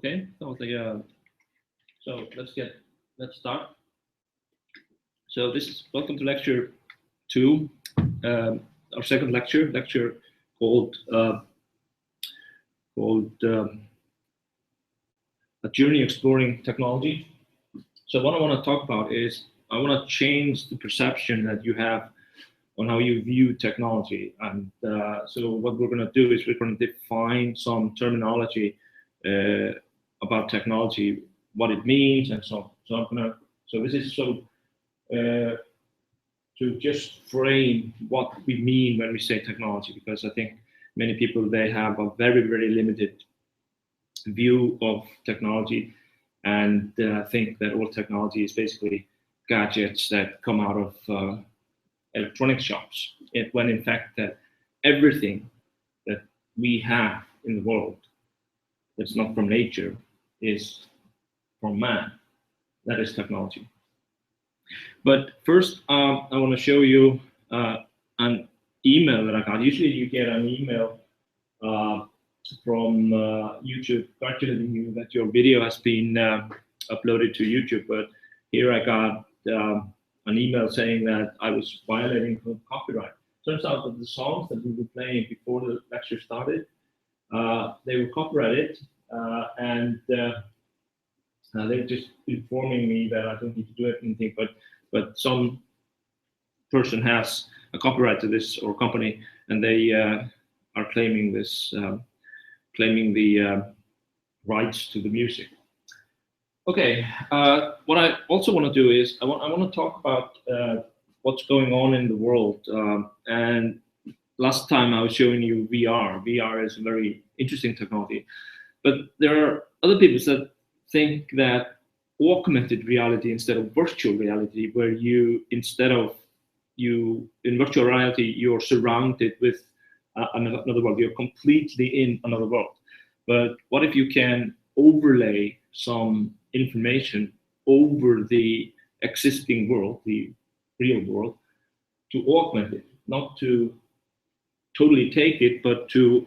Okay, so let's start. So this is welcome to lecture 2, our second lecture called a journey exploring technology. So what I want to talk about is I want to change the perception that you have on how you view technology. And so what we're going to do is we're going to define some terminology about technology, what it means, and so on. So this is to just frame what we mean when we say technology, because I think many people, they have a very, very limited view of technology and think that all technology is basically gadgets that come out of electronic shops, when in fact that everything that we have in the world that's not from nature is from man. That is technology. But first, I want to show you an email that I got. Usually you get an email from YouTube congratulating you that your video has been uploaded to YouTube. But here I got an email saying that I was violating copyright. Turns out that the songs that we were playing before the lecture started, they were copyrighted, and they're just informing me that I don't need to do anything, but some person has a copyright to this, or company, and they are claiming this, claiming the rights to the music. Okay, what I also want to do is I want to talk about what's going on in the world. And last time I was showing you VR. VR is a very interesting technology, but there are other people that think that augmented reality instead of virtual reality, where in virtual reality, you're surrounded with another world. You're completely in another world. But what if you can overlay some information over the existing world, the real world, to augment it, not to totally take it, but to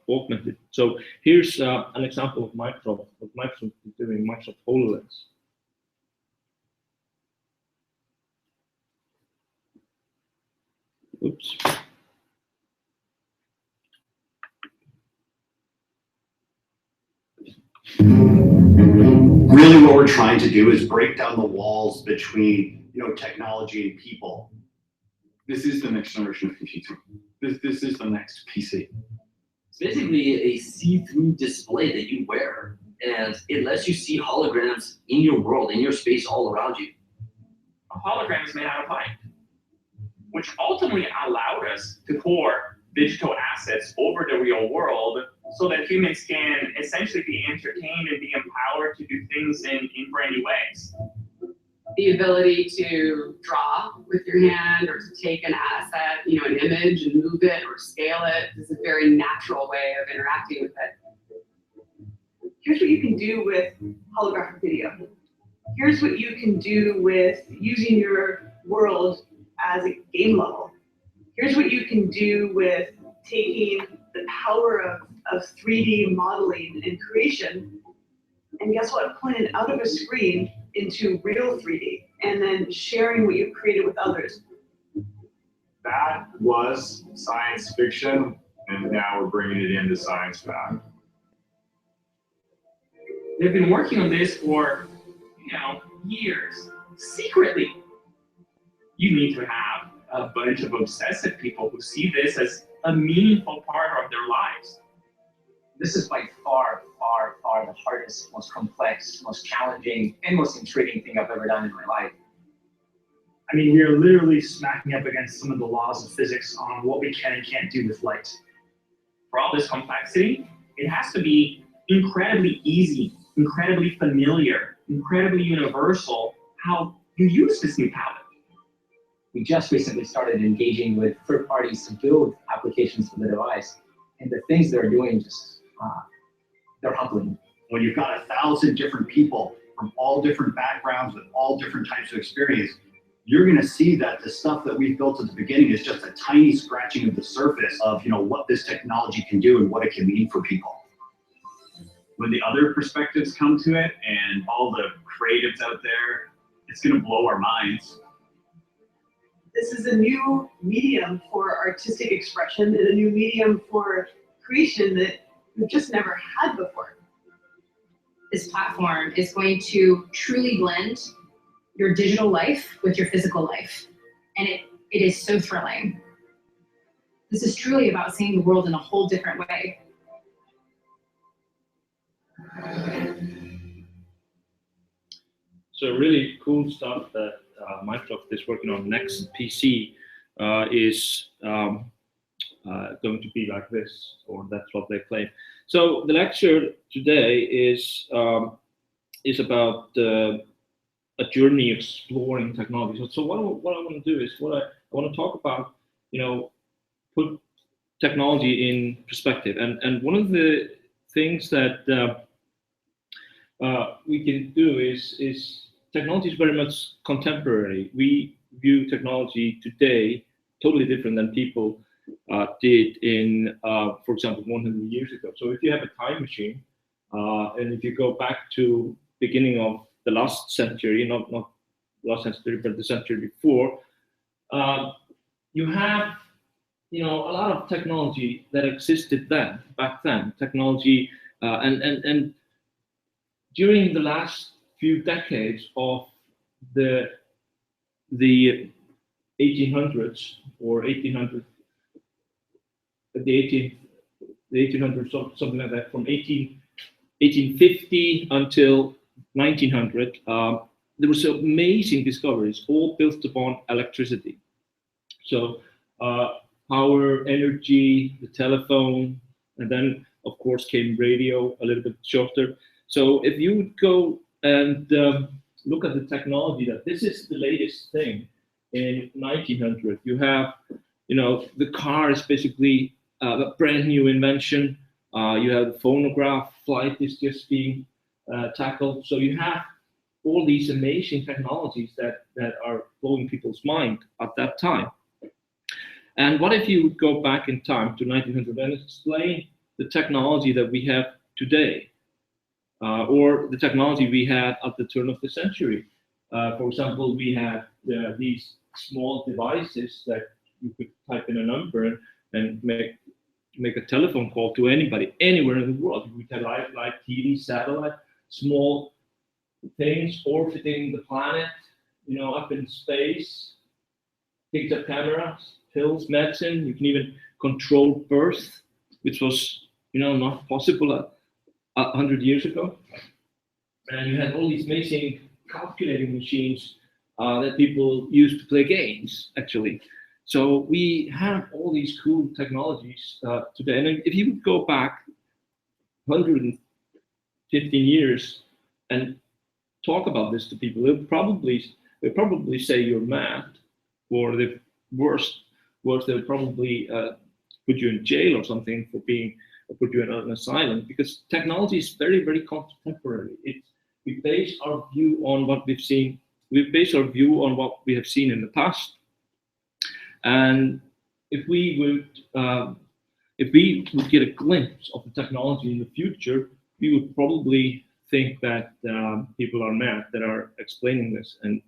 augment it. So here's an example of Microsoft, what Microsoft is doing, Microsoft HoloLens. Oops. Really what we're trying to do is break down the walls between technology and people. This is the next generation of computing. This is the next PC. It's basically a see-through display that you wear, and it lets you see holograms in your world, in your space all around you. A hologram is made out of light, which ultimately allowed us to pour digital assets over the real world so that humans can essentially be entertained and be empowered to do things in brand new ways. The ability to draw with your hand, or to take an asset, an image, and move it or scale it is a very natural way of interacting with it. Here's what you can do with holographic video. Here's what you can do with using your world as a game level. Here's what you can do with taking the power of 3D modeling and creation, and guess what? Pulling it out of a screen into real 3D, and then sharing what you've created with others. That was science fiction, and now we're bringing it into science fact. They've been working on this for, years, secretly. You need to have a bunch of obsessive people who see this as a meaningful part of their lives. This is by far, far, far the hardest, most complex, most challenging, and most intriguing thing I've ever done in my life. I mean, we are literally smacking up against some of the laws of physics on what we can and can't do with light. For all this complexity, it has to be incredibly easy, incredibly familiar, incredibly universal how you use this new palette. We just recently started engaging with third parties to build applications for the device, and the things they're doing just, they're humbling. When you've got 1,000 different people from all different backgrounds with all different types of experience, you're going to see that the stuff that we've built at the beginning is just a tiny scratching of the surface of what this technology can do and what it can mean for people. when the other perspectives come to it and all the creatives out there, it's going to blow our minds. This is a new medium for artistic expression and a new medium for creation that we've just never had before. This platform is going to truly blend your digital life with your physical life. And it is so thrilling. This is truly about seeing the world in a whole different way. So really cool stuff that Microsoft is working on next PC is going to be like this, or that's what they claim. So the lecture today is about a journey exploring technology. So what I want to do is I want to talk about, put technology in perspective. And one of the things that we can do is technology is very much contemporary. We view technology today totally different than people did in, for example, 100 years ago. So if you have a time machine, and if you go back to beginning of the last century, not last century, but the century before, you have a lot of technology that existed back then. Technology and during the last few decades of the 1800s or 1800s, the 1800s, something like that, from 1850 until 1900, there were some amazing discoveries, all built upon electricity. So power, energy, the telephone, and then of course came radio a little bit shorter. So if you would go and look at the technology, that this is the latest thing in 1900, you have, the car is basically a brand new invention. You have the phonograph, flight is just being tackled. So you have all these amazing technologies that are blowing people's mind at that time. And what if you would go back in time to 1900 and explain the technology that we have today, or the technology we had at the turn of the century? For example, we had these small devices that you could type in a number and make a telephone call to anybody, anywhere in the world. We had live TV, satellite, small things orbiting the planet, up in space, picked up cameras, pills, medicine. You can even control birth, which was, not possible 100 years ago. And you had all these amazing calculating machines that people used to play games, actually. So we have all these cool technologies today. And if you would go back 115 years and talk about this to people, they'll probably say you're mad, or the worst, they'll probably put you in jail or something for put you in an asylum, because technology is very, very contemporary. We base our view on what we've seen. We base our view on what we have seen in the past. And if we would get a glimpse of the technology in the future, we would probably think that people are mad that are explaining this, and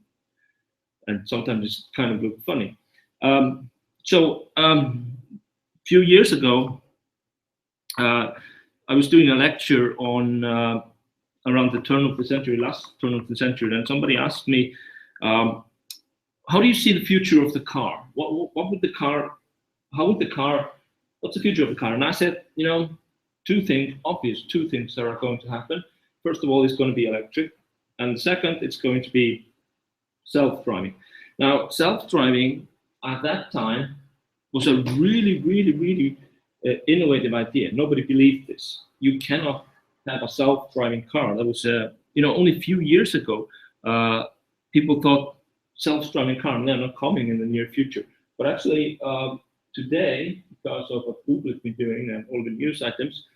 sometimes it's kind of look funny. So a few years ago, I was doing a lecture on around the turn of the century, last turn of the century, and somebody asked me, how do you see the future of the car? What would the car, what's the future of the car? And I said, two things that are going to happen. First of all, it's going to be electric. And second, it's going to be self-driving. Now, self-driving at that time was a really, really, really innovative idea. Nobody believed this. You cannot have a self-driving car. That was, only a few years ago, people thought self-driving car, and they're not coming in the near future. But actually, today, because of what Google has been doing and all the news items,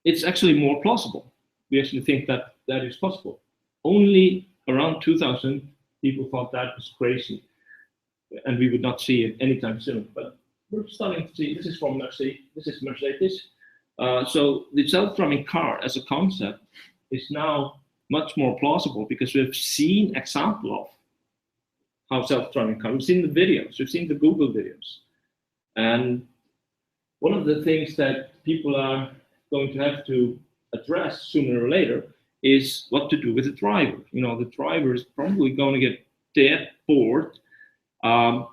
it's actually more plausible. We actually think that is possible. Only around 2000, people thought that was crazy, and we would not see it anytime soon. But we're starting to see. This is from Mercedes. This is Mercedes. So the self-driving car as a concept is now much more plausible because we've seen example of how self-driving car. We've seen the videos, we've seen the Google videos, and one of the things that people are going to have to address sooner or later is what to do with the driver. You know, the driver is probably going to get dead bored, and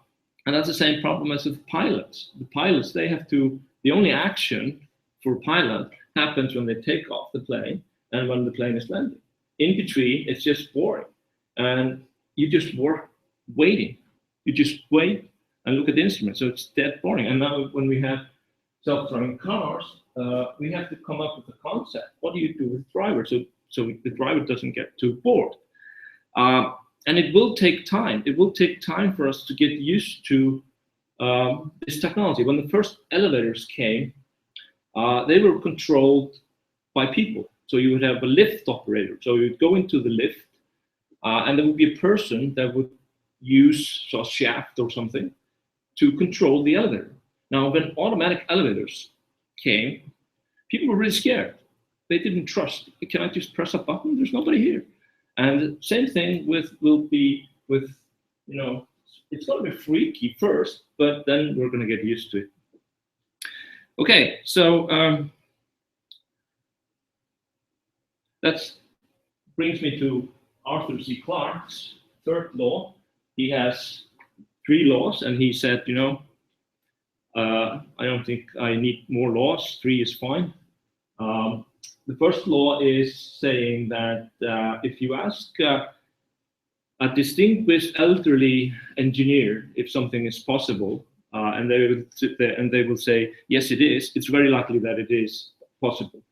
that's the same problem as with pilots. The pilots, they have to. The only action for a pilot happens when they take off the plane and when the plane is landing. In between, it's just boring, and you just work waiting. You just wait and look at the instrument. So it's dead boring. And now when we have self-driving cars, we have to come up with a concept. What do you do with the driver so the driver doesn't get too bored? And it will take time. It will take time for us to get used to this technology. When the first elevators came, they were controlled by people. So you would have a lift operator. So you'd go into the lift, and there would be a person that would use a shaft or something to control the elevator. Now, when automatic elevators came, people were really scared. They didn't trust. Can I just press a button? There's nobody here. And same thing will be with, you know, it's going to be freaky first, but then we're going to get used to it. Okay, so that brings me to Arthur C. Clarke's third law. He has 3 laws, and he said, you know, I don't think I need more laws. 3 is fine. The first law is saying that if you ask a distinguished elderly engineer if something is possible, and they will say, yes, it is, it's very likely that it is possible.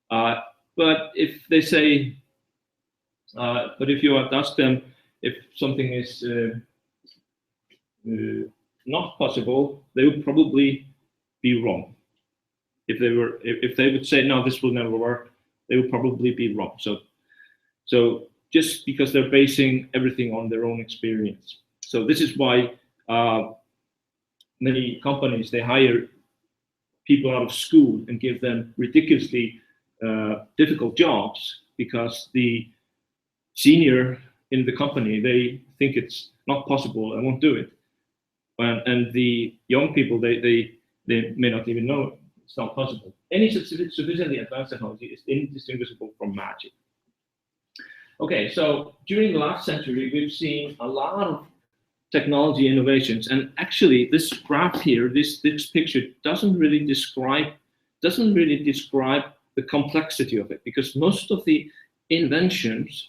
But if they say, but if you ask them if something is not possible, they would probably be wrong. If they would say, no, this will never work, they would probably be wrong. So just because they're basing everything on their own experience. So this is why many companies, they hire people out of school and give them ridiculously difficult jobs, because the senior in the company, they think it's not possible and won't do it. And the young people, they may not even know it. It's not possible. Any sufficiently advanced technology is indistinguishable from magic. Okay, so during the last century, we've seen a lot of technology innovations, and actually, this graph here, this picture doesn't really describe the complexity of it, because most of the inventions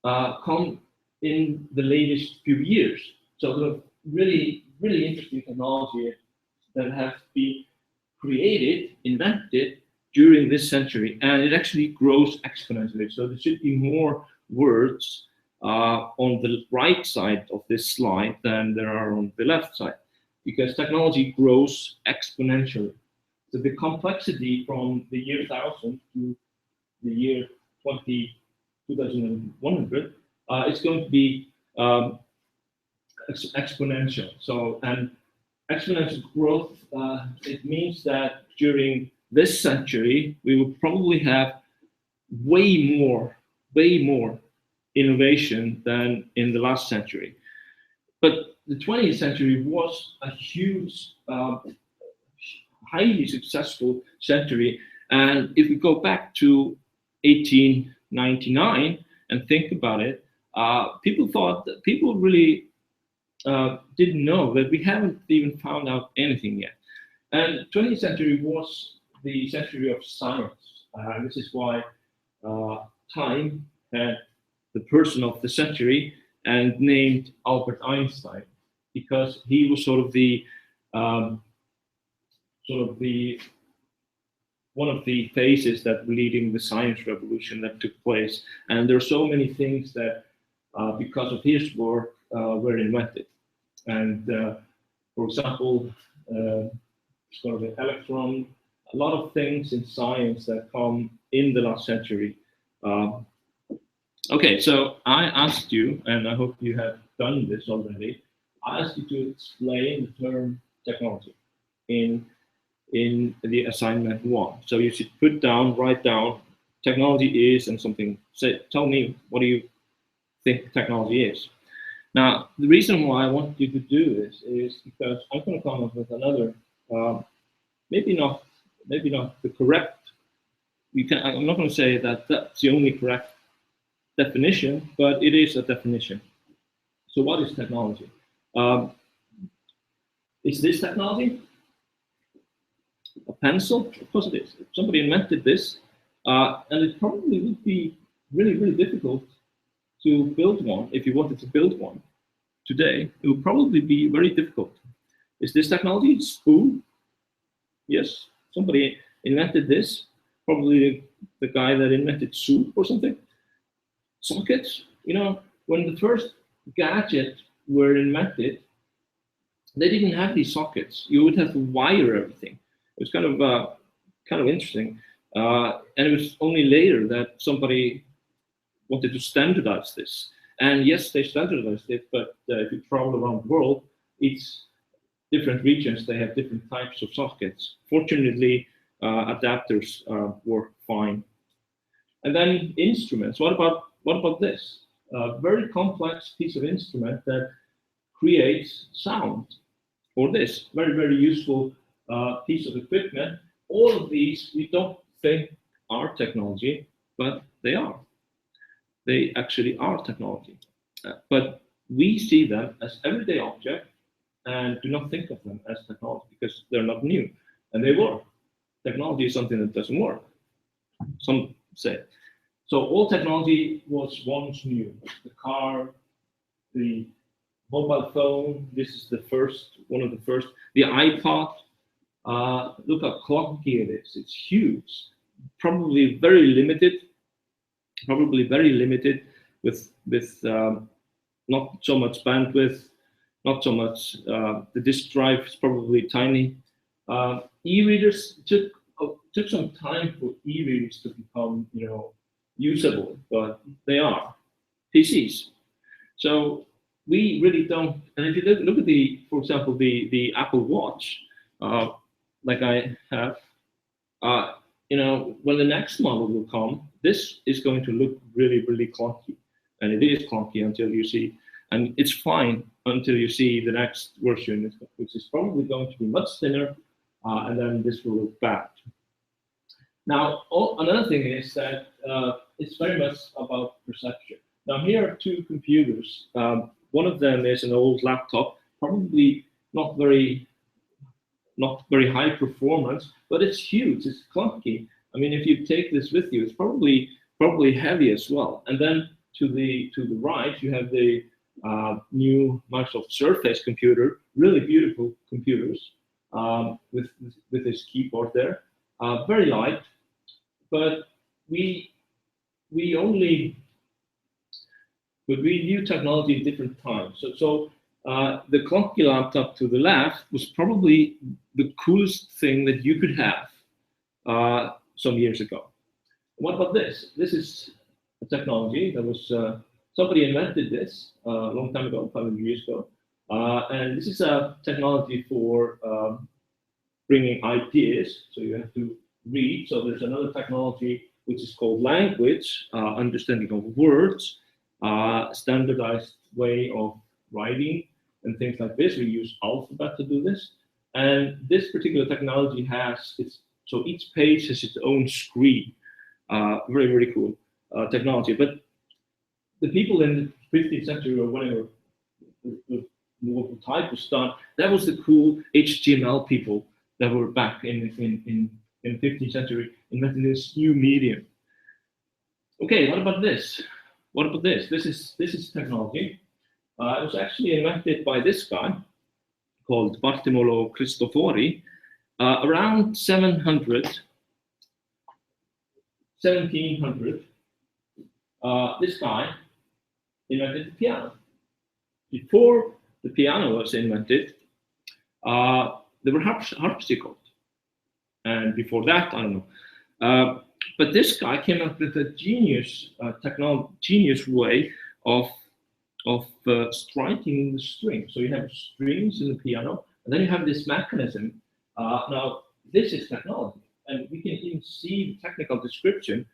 come in the latest few years. So there are really interesting technology that have been created, invented during this century, and it actually grows exponentially. So there should be more words on the right side of this slide than there are on the left side, because technology grows exponentially. So the complexity from the year 1000 to the year 2100 is going to be exponential. So, and exponential growth, it means that during this century, we will probably have way more innovation than in the last century. But the 20th century was a huge, highly successful century. And if we go back to 1899 and think about it, people really didn't know that we haven't even found out anything yet. And 20th century was the century of science. This is why Time had the person of the century and named Albert Einstein, because he was sort of the one of the phases that were leading the science revolution that took place. And there are so many things that, because of his work, were invented. And for example, sort of an electron, a lot of things in science that come in the last century. Okay, so I asked you, and I hope you have done this already, I asked you to explain the term technology in in the assignment 1. So you should put down, write down, technology is and something. Say, tell me, what do you think technology is? Now, the reason why I want you to do this is because I'm going to come up with another, maybe not the correct. I'm not going to say that that's the only correct definition, but it is a definition. So, what is technology? Is this technology? A pencil? Of course it is. Somebody invented this, and it probably would be really, really difficult to build one. If you wanted to build one today, it would probably be very difficult. Is this technology? Spoon? Yes, somebody invented this. Probably the guy that invented soup or something. Sockets, when the first gadgets were invented, they didn't have these sockets. You would have to wire everything. It was kind of interesting, and it was only later that somebody wanted to standardize this. And yes, they standardized it, but if you travel around the world, it's different regions. They have different types of sockets. Fortunately, adapters work fine. And then instruments. What about this? A very complex piece of instrument that creates sound. Or this very, very useful piece of equipment. All of these we don't think are technology, but they are. They actually are technology. But we see them as everyday objects and do not think of them as technology because they're not new. And they work. Technology is something that doesn't work, some say. So all technology was once new. The car, the mobile phone, this is one of the first. The iPod, look how clunky it is. It's huge. Probably very limited with not so much bandwidth, not so much, the disk drive is probably tiny. E-readers took some time for e-readers to become, usable, but they are PCs. So we really don't. And if you look at for example, the Apple Watch, like I have, when the next model will come, this is going to look really, really clunky, and it is clunky until you see, and it's fine until you see the next version, which is probably going to be much thinner, and then this will look bad. Now, another thing is that it's very much about perception. Now, here are two computers. One of them is an old laptop, probably not very high performance, but it's huge. It's clunky. I mean, if you take this with you, it's probably heavy as well. And then to the right, you have the new Microsoft Surface computer, really beautiful computers with this keyboard there, very light. But we view technology at different times. So the clunky laptop to the left was probably the coolest thing that you could have some years ago. What about this? This is a technology that was, somebody invented this a long time ago, 500 years ago. And this is a technology for bringing ideas. So you have to read. So there's another technology which is called language, understanding of words, standardized way of writing and things like this. We use alphabet to do this. And this particular technology so each page has its own screen. Very, very cool technology. But the people in the 15th century or whenever the type was done, that was the cool HTML people that were back in the 15th century inventing this new medium. Okay, what about this? What about this? This is technology. It was actually invented by this guy called Bartolomeo Cristofori around 1700. This guy invented the piano. Before the piano was invented, there were harpsichords. And before that, I don't know. But this guy came up with a genius way of striking the string. So you have strings in the piano, and then you have this mechanism. Now, this is technology. And we can even see the technical description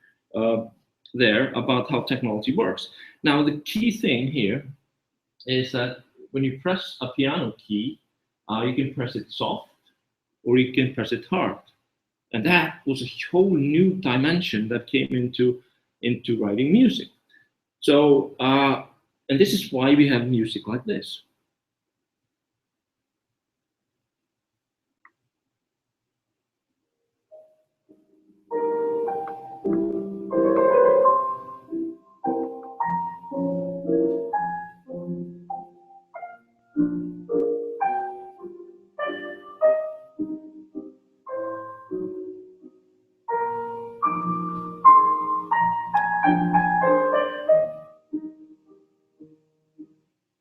there about how technology works. Now, the key thing here is that when you press a piano key, you can press it soft or you can press it hard. And that was a whole new dimension that came into writing music. So, and this is why we have music like this.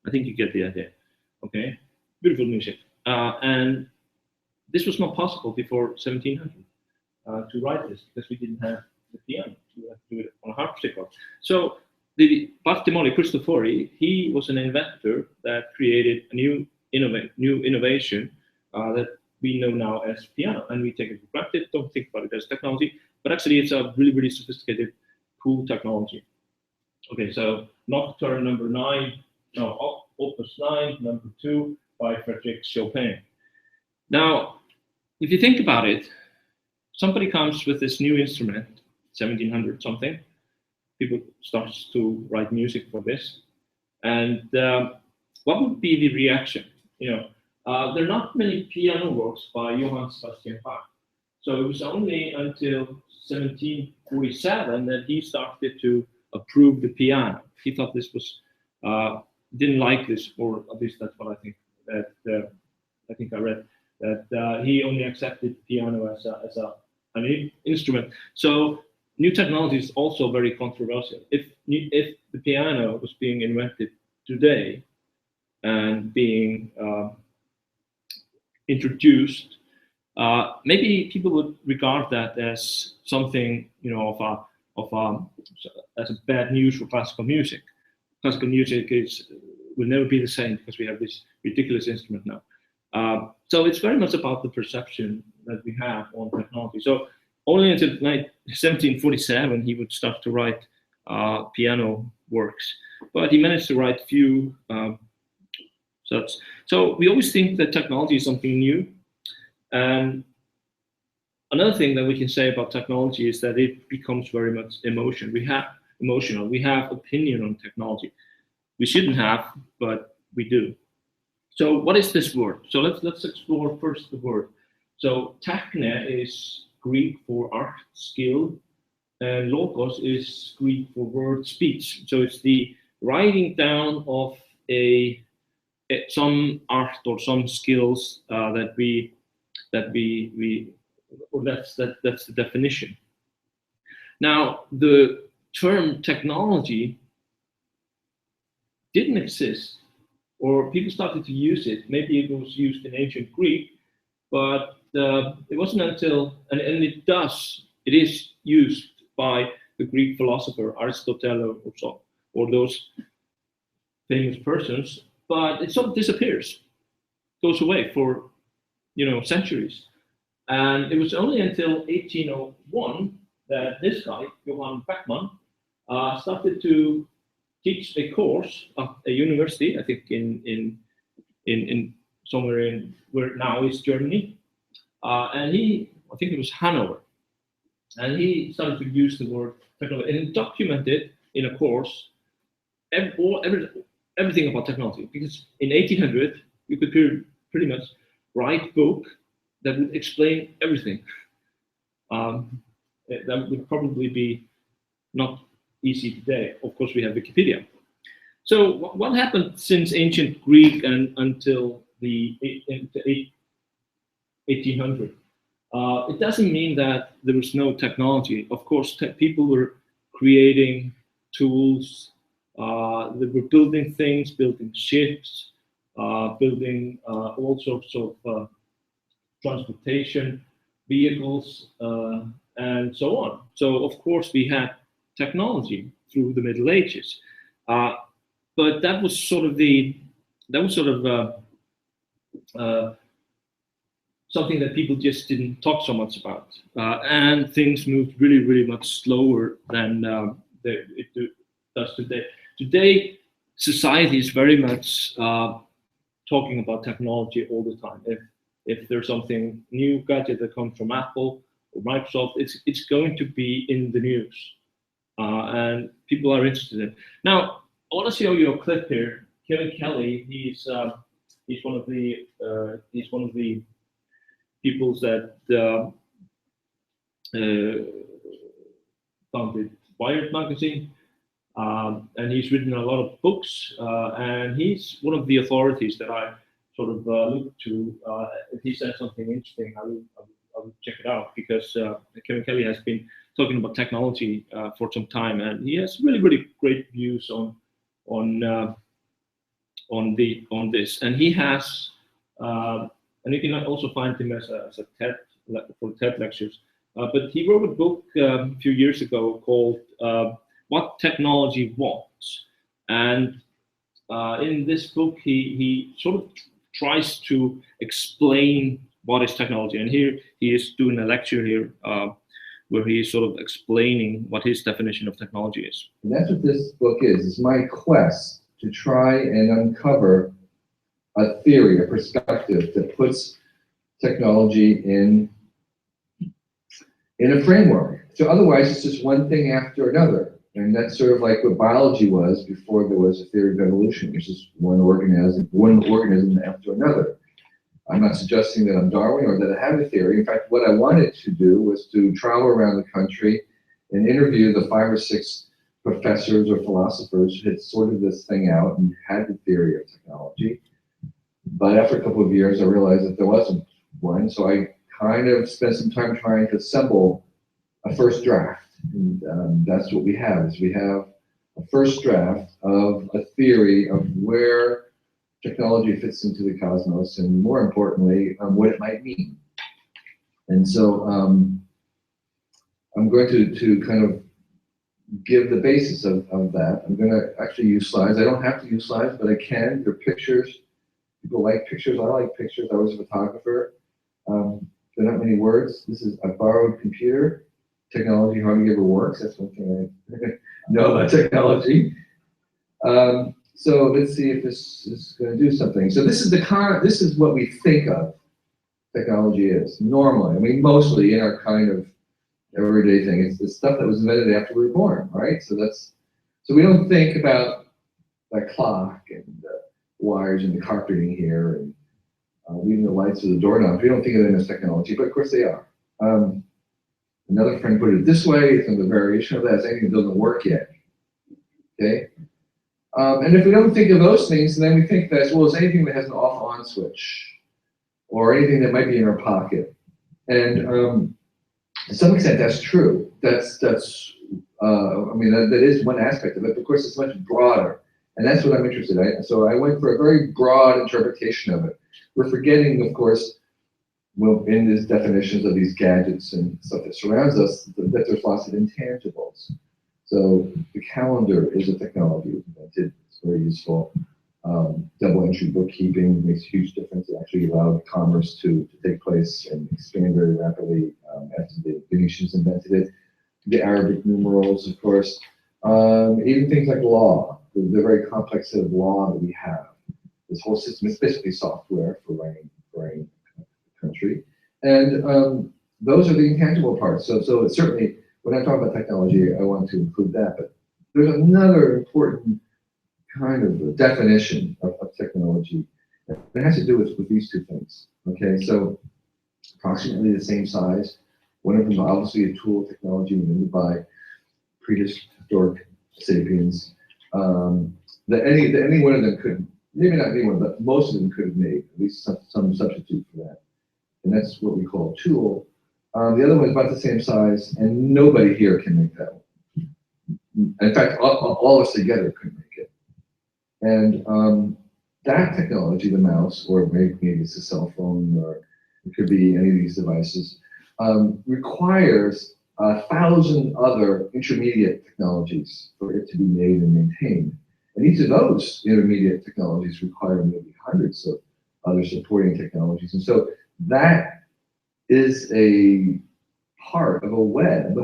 I think you get the idea. Okay, beautiful music. And this was not possible before 1700 to write this because we didn't have the piano. We had to do it on a harpsichord. So the Bartolomeo Cristofori, he was an inventor that created a new innovation that we know now as piano, and we take it for granted. Don't think about it as technology, but actually it's a really, really sophisticated, cool technology. Okay, so Nocturne number 9. No, Opus 9, number 2 by Frédéric Chopin. Now, if you think about it, somebody comes with this new instrument, 1700 something. People start to write music for this, and what would be the reaction? There are not many piano works by Johann Sebastian Bach. So it was only until 1747 that he started to approve the piano. He thought this was didn't like this, or at least that's what I think. That I think I read that he only accepted piano as an instrument. So new technology is also very controversial. If the piano was being invented today and being introduced, maybe people would regard that as something as a bad news for classical music. Classical music will never be the same because we have this ridiculous instrument now. So it's very much about the perception that we have on technology. So only until 1747 he would start to write piano works, but he managed to write few such. So we always think that technology is something new. And another thing that we can say about technology is that it becomes very much emotional. We have opinion on technology. We shouldn't have, but we do. So what is this word? So let's explore first the word. So techne is Greek for art, skill, and logos is Greek for word, speech. So it's the writing down of some art or some skills that's the definition. Now the term technology didn't exist, or people started to use it. Maybe it was used in ancient Greek, but it wasn't until, and it is used by the Greek philosopher Aristotle or those famous persons, but it sort of disappears, goes away for centuries. And it was only until 1801 that this guy, Johann Beckmann, started to teach a course at a university, I think in somewhere in where now is Germany, and I think it was Hanover, and he started to use the word technology and documented in a course everything about technology, because in 1800 you could pretty much write a book that would explain everything. That would probably be not easy today. Of course, we have Wikipedia. So what happened since ancient Greek and until the 1800? It doesn't mean that there was no technology. Of course, people were creating tools. They were building things, building ships, building all sorts of transportation vehicles, and so on. So of course we had technology through the Middle Ages, but that was sort of something that people just didn't talk so much about, and things moved really much slower than it does today. Today, society is very much talking about technology all the time. If there's something new gadget that comes from Apple or Microsoft, it's going to be in the news, and people are interested in it. Now, I want to show you a clip here. Kevin Kelly, he's one of the people that founded Wired magazine, and he's written a lot of books, and he's one of the authorities that I sort of look to. If he says something interesting, I will check it out, because Kevin Kelly has been talking about technology for some time, and he has really great views on this. And he has, and you can also find him as a TED for TED lectures. But he wrote a book a few years ago called What Technology Wants, and in this book he sort of tries to explain what is technology. And here he is doing a lecture here where he is sort of explaining what his definition of technology is. And that's what this book is. It's my quest to try and uncover a theory, a perspective that puts technology in a framework. So otherwise it's just one thing after another. And that's sort of like what biology was before there was a theory of evolution, which is one organism after another. I'm not suggesting that I'm Darwin or that I have a theory. In fact, what I wanted to do was to travel around the country and interview the 5 or 6 professors or philosophers who had sorted this thing out and had the theory of technology. But after a couple of years, I realized that there wasn't one. So I kind of spent some time trying to assemble a first draft. And that's what we have, is we have a first draft of a theory of where technology fits into the cosmos, and more importantly, what it might mean. And so I'm going to kind of give the basis of that. I'm going to actually use slides. I don't have to use slides, but I can. They're pictures. People like pictures. I like pictures. I was a photographer. There are not many words. This is a borrowed computer. Technology hardly ever works. That's one thing I know about technology. So let's see if this is going to do something. So this is what we think of technology is normally. I mean, mostly in our kind of everyday thing. It's the stuff that was invented after we were born, right? So we don't think about the clock and the wires and the carpeting here and even the lights or the doorknobs. We don't think of them as technology, but of course they are. Another friend put it this way, it's a variation of that, it's anything that doesn't work yet. Okay? And if we don't think of those things, then we think that as well as anything that has an off-on switch, or anything that might be in our pocket. And to some extent, that's true. I mean, that is one aspect of it, but of course, it's much broader. And that's what I'm interested in. So I went for a very broad interpretation of it. We're forgetting, of course, well, in these definitions of these gadgets and stuff that surrounds us, that there's lots of intangibles. So the calendar is a technology we invented. It's very useful. Double entry bookkeeping makes a huge difference. It actually allowed commerce to take place and expand very rapidly after the Venetians invented it. The Arabic numerals, of course. Even things like law, the very complex set of law that we have. This whole system is basically software for running the country. And those are the intangible parts. So it's certainly, when I talk about technology, I want to include that. But there's another important kind of definition of technology. It has to do with these two things. Okay, so approximately the same size. One of them obviously a tool technology invented by prehistoric sapiens. That any one of them could, maybe not anyone, but most of them could have made at least some substitute for that. And that's what we call a tool. The other one is about the same size, and nobody here can make that one. In fact, all of us together couldn't make it. And that technology, the mouse, or maybe it's a cell phone, or it could be any of these devices, requires 1,000 other intermediate technologies for it to be made and maintained. And each of those intermediate technologies require maybe hundreds of other supporting technologies. And so that is a part of a web,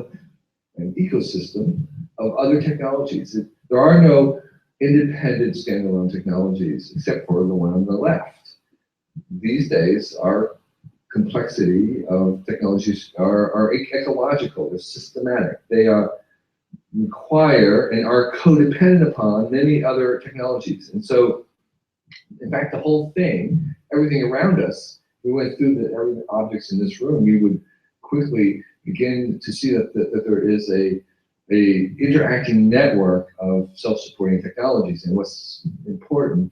an ecosystem of other technologies. There are no independent standalone technologies except for the one on the left. These days, our complexity of technologies are ecological, they're systematic. They require and are codependent upon many other technologies. And so, in fact, the whole thing, everything around us, we went through the objects in this room, we would quickly begin to see that there is a interacting network of self-supporting technologies. And what's important,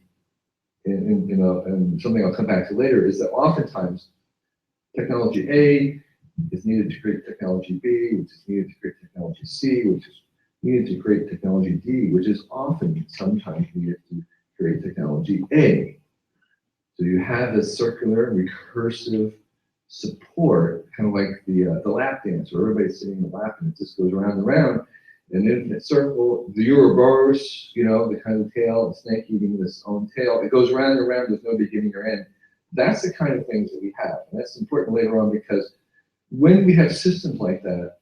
and something I'll come back to later, is that oftentimes technology A is needed to create technology B, which is needed to create technology C, which is needed to create technology D, which is often sometimes needed to create technology A. So you have this circular, recursive support, kind of like the lap dance, where everybody's sitting in the lap and it just goes around and around. An infinite circle, the Ouroboros, the kind of tail, the snake eating this own tail, it goes around and around with no beginning or end. That's the kind of things that we have. And that's important later on because when we have systems like that,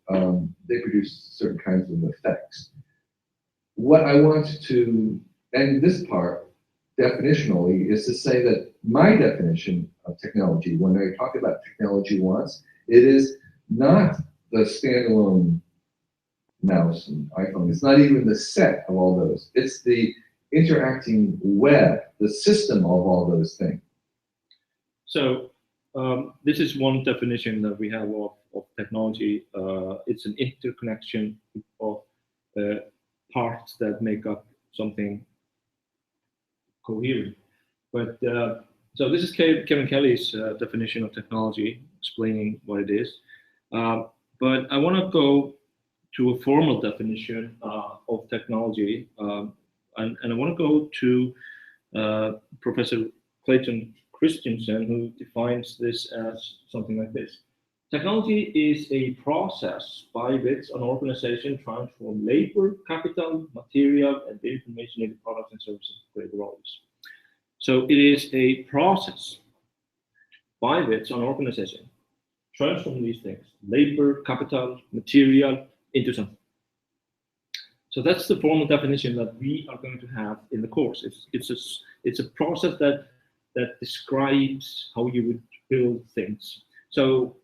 they produce certain kinds of effects. What I want to end this part definitionally is to say that my definition of technology, when I talk about technology once, it is not the standalone mouse and iPhone. It's not even the set of all those. It's the interacting web, the system of all those things. So this is one definition that we have of technology. It's an interconnection of parts that make up something coherent. But so this is Kevin Kelly's definition of technology, explaining what it is. But I want to go to a formal definition of technology, and I want to go to Professor Clayton Christensen, who defines this as something like this. Technology is a process by which an organization transforms labor, capital, material, and information into products and services to create values. So it is a process by which an organization transforms these things, labor, capital, material, into something. So that's the formal definition that we are going to have in the course. It's a process that describes how you would build things. So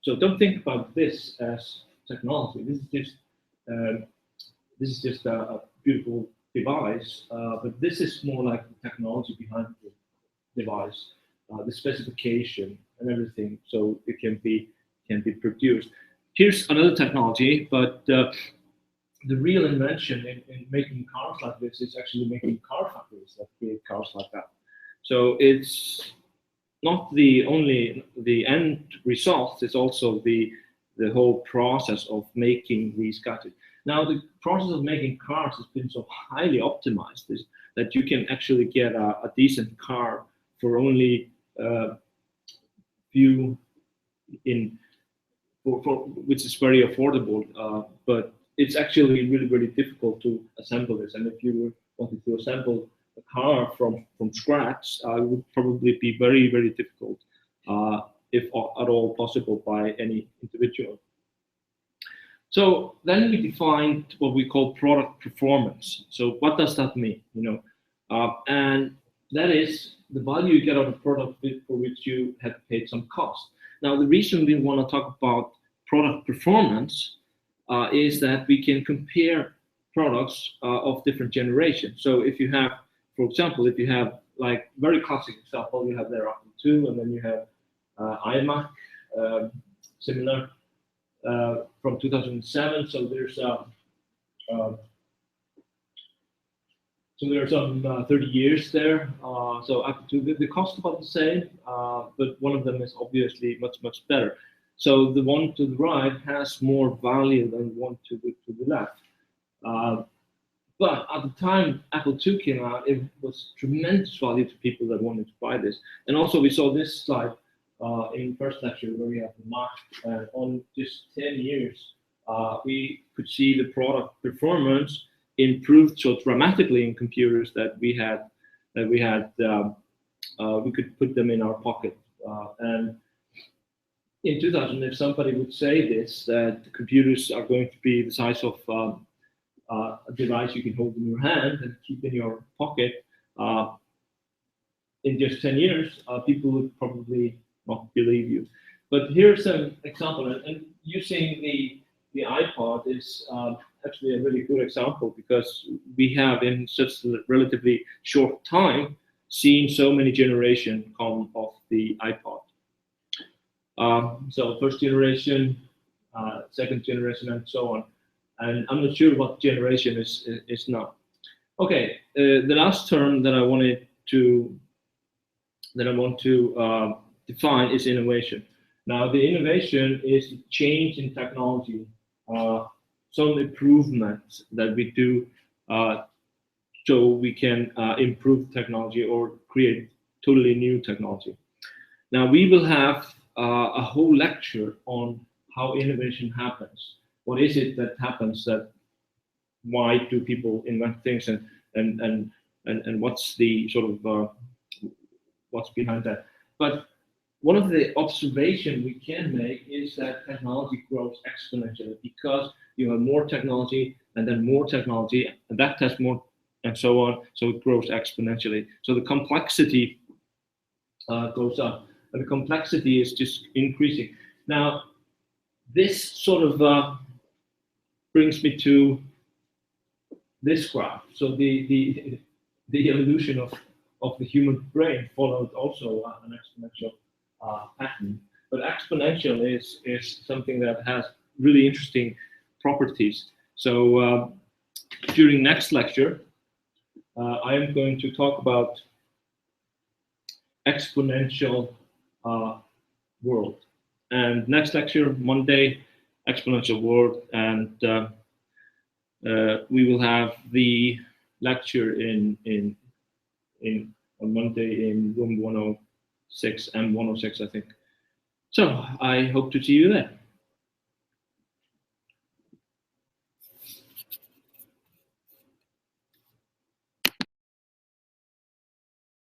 don't think about this as technology. This is just a beautiful device, but this is more like the technology behind the device, the specification and everything, so it can be produced. Here's another technology, but the real invention in making cars like this is actually making car factories that create cars like that. So it's not only the end result, it's also the whole process of making these gadgets. Now, the process of making cars has been so highly optimized that you can actually get a decent car for only few which is very affordable, but it's actually really, really difficult to assemble this. And if you wanted to assemble a car from scratch, it would probably be very, very difficult, if at all possible, by any individual. So then we defined what we call product performance. So what does that mean? And that is the value you get out of a product for which you have paid some cost. Now, the reason we want to talk about product performance is that we can compare products of different generations. So if you have, for example, like very classic example, you have their L02, and then you have iMac, similar, from 2007. So there's some 30 years there. So the cost about the same, but one of them is obviously much, much better. So the one to the right has more value than the one to the left. But at the time Apple II came out, it was tremendous value to people that wanted to buy this. And also we saw this slide in first lecture where we have the Mac, and on just 10 years, we could see the product performance improved so dramatically in computers that we could put them in our pocket. And in 2000, if somebody would say this, that the computers are going to be the size of a device you can hold in your hand and keep in your pocket, in just 10 years, people would probably not believe you. But here's an example, and using the iPod is actually a really good example, because we have in such a relatively short time seen so many generations come off the iPod. So first generation, second generation, and so on. And I'm not sure what generation is now. Okay, the last term that I want to define is innovation. Now, the innovation is change in technology, some improvements that we do so we can improve technology or create totally new technology. Now, we will have a whole lecture on how innovation happens. What is it that happens? Why do people invent things, and what's the sort of what's behind that? But one of the observations we can make is that technology grows exponentially, because you have more technology and then more technology, and that has more, and so on. So it grows exponentially. So the complexity goes up, and the complexity is just increasing. Now, this sort of brings me to this graph. So the evolution of the human brain followed also an exponential pattern, but exponential is something that has really interesting properties. So during next lecture, I am going to talk about exponential world, and next lecture Monday, exponential world, and we will have the lecture on Monday in room 106 and 106, I think. So I hope to see you there.